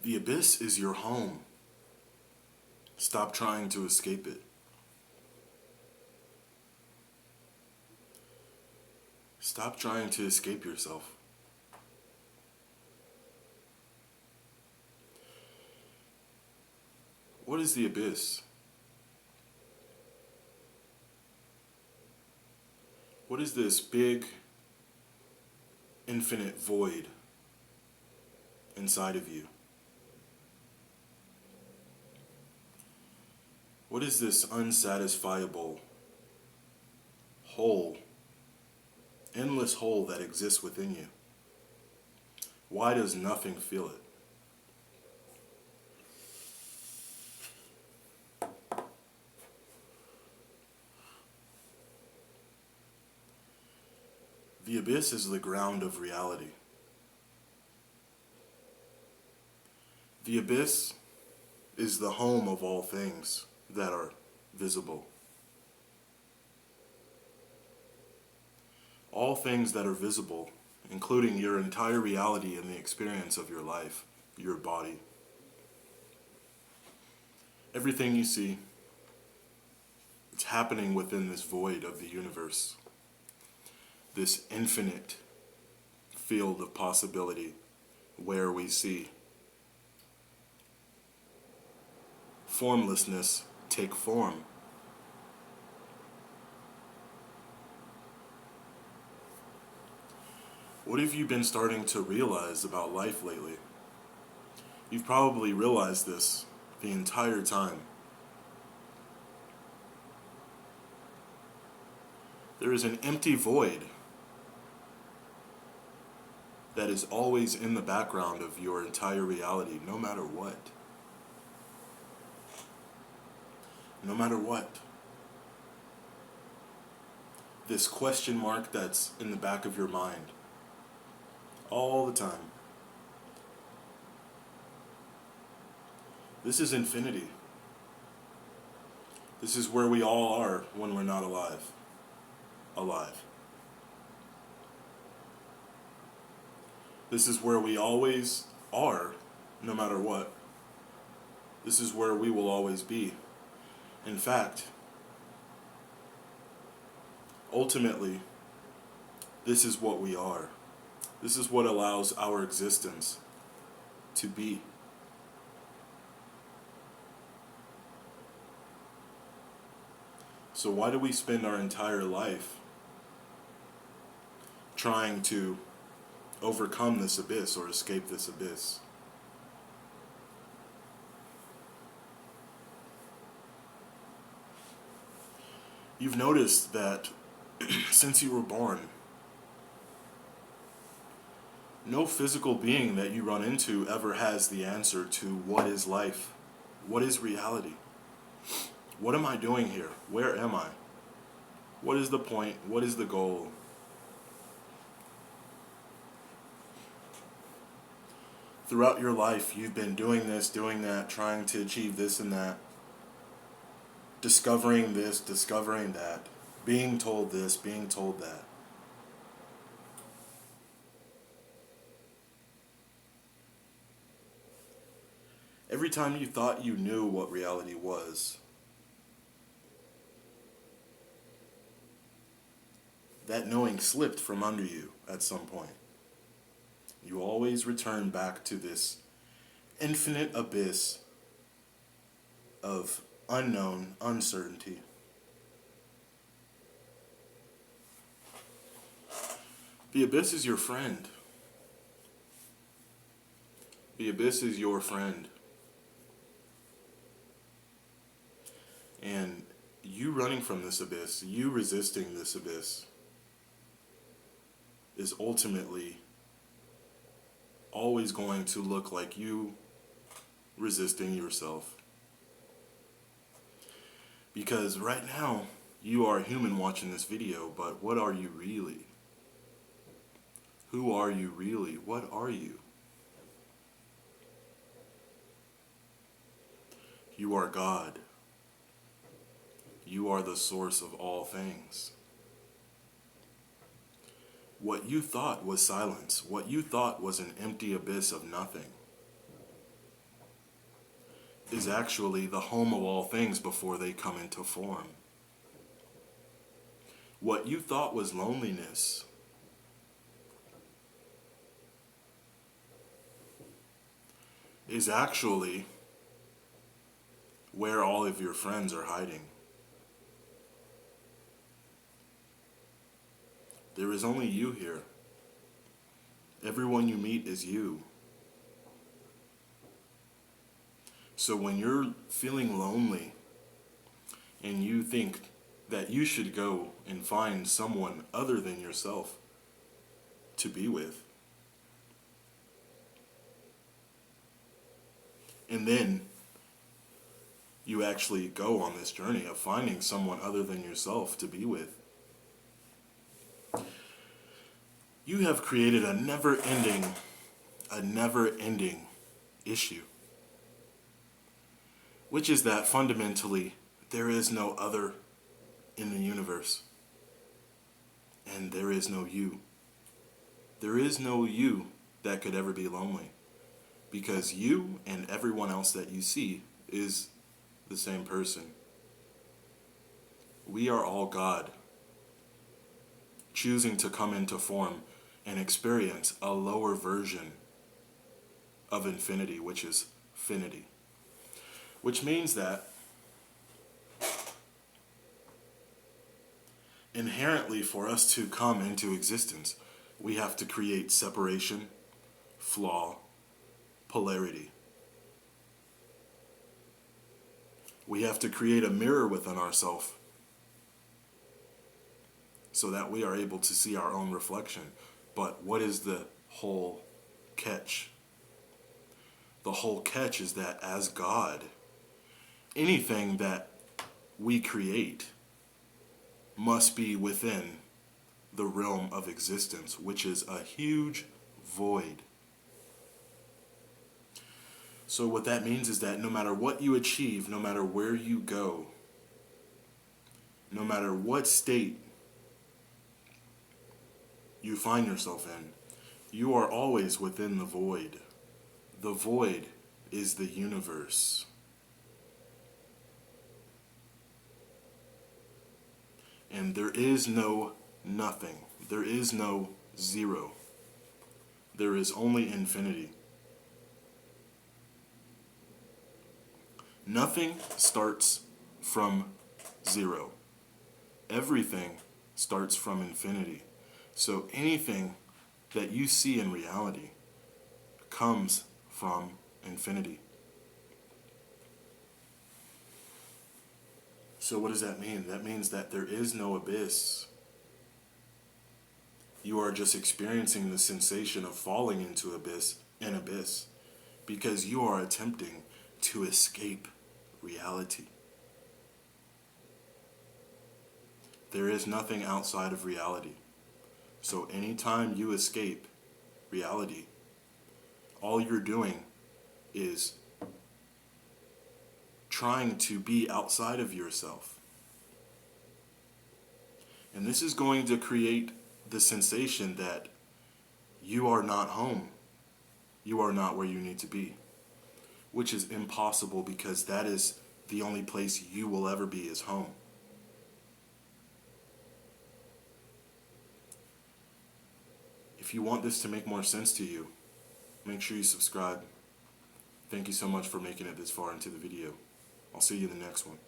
The abyss is your home. Stop trying to escape it. Stop trying to escape yourself. What is the abyss? What is this big, infinite void inside of you? What is this unsatisfiable hole, endless hole that exists within you? Why does nothing fill it? The abyss is the ground of reality. The abyss is the home of all things that are visible. All things that are visible, including your entire reality and the experience of your life, your body. Everything you see, it's happening within this void of the universe. This infinite field of possibility where we see formlessness take form. What have you been starting to realize about life lately? You've probably realized this the entire time. There is an empty void that is always in the background of your entire reality, no matter what. No matter what. This question mark that's in the back of your mind all the time. This is infinity. This is where we all are when we're not alive. Alive. This is where we always are, no matter what. This is where we will always be. In fact, ultimately, this is what we are. This is what allows our existence to be. So why do we spend our entire life trying to overcome this abyss or escape this abyss? You've noticed that since you were born, no physical being that you run into ever has the answer to what is life, what is reality, what am I doing here, where am I, what is the point, what is the goal? Throughout your life, you've been doing this, doing that, trying to achieve this and that, discovering this, discovering that, being told this, being told that. Every time you thought you knew what reality was, that knowing slipped from under you at some point. You always return back to this infinite abyss of unknown uncertainty. The abyss is your friend. The abyss is your friend. And you running from this abyss, you resisting this abyss, is ultimately always going to look like you resisting yourself. Because right now, you are a human watching this video, but what are you really? Who are you really? What are you? You are God. You are the source of all things. What you thought was silence, what you thought was an empty abyss of nothing, is actually the home of all things before they come into form. What you thought was loneliness is actually where all of your friends are hiding. There is only you here. Everyone you meet is you. So when you're feeling lonely and you think that you should go and find someone other than yourself to be with, and then you actually go on this journey of finding someone other than yourself to be with, you have created a never-ending issue, which is that fundamentally there is no other in the universe, and there is no you. There is no you that could ever be lonely, because you and everyone else that you see is the same person. We are all God, choosing to come into form and experience a lower version of infinity, which is finity. Which means that inherently for us to come into existence, we have to create separation, flaw, polarity. We have to create a mirror within ourselves so that we are able to see our own reflection. But what is the whole catch? The whole catch is that as God, anything that we create must be within the realm of existence, which is a huge void. So what that means is that no matter what you achieve, no matter where you go, no matter what state you find yourself in, you are always within the void. The void is the universe. And there is no nothing. There is no zero. There is only infinity. Nothing starts from zero. Everything starts from infinity. So anything that you see in reality comes from infinity. So what does that mean? That means that there is no abyss. You are just experiencing the sensation of falling into an abyss, because you are attempting to escape reality. There is nothing outside of reality. So anytime you escape reality, all you're doing is trying to be outside of yourself. And this is going to create the sensation that you are not home. You are not where you need to be, which is impossible, because that is the only place you will ever be is home. If you want this to make more sense to you, make sure you subscribe. Thank you so much for making it this far into the video. I'll see you in the next one.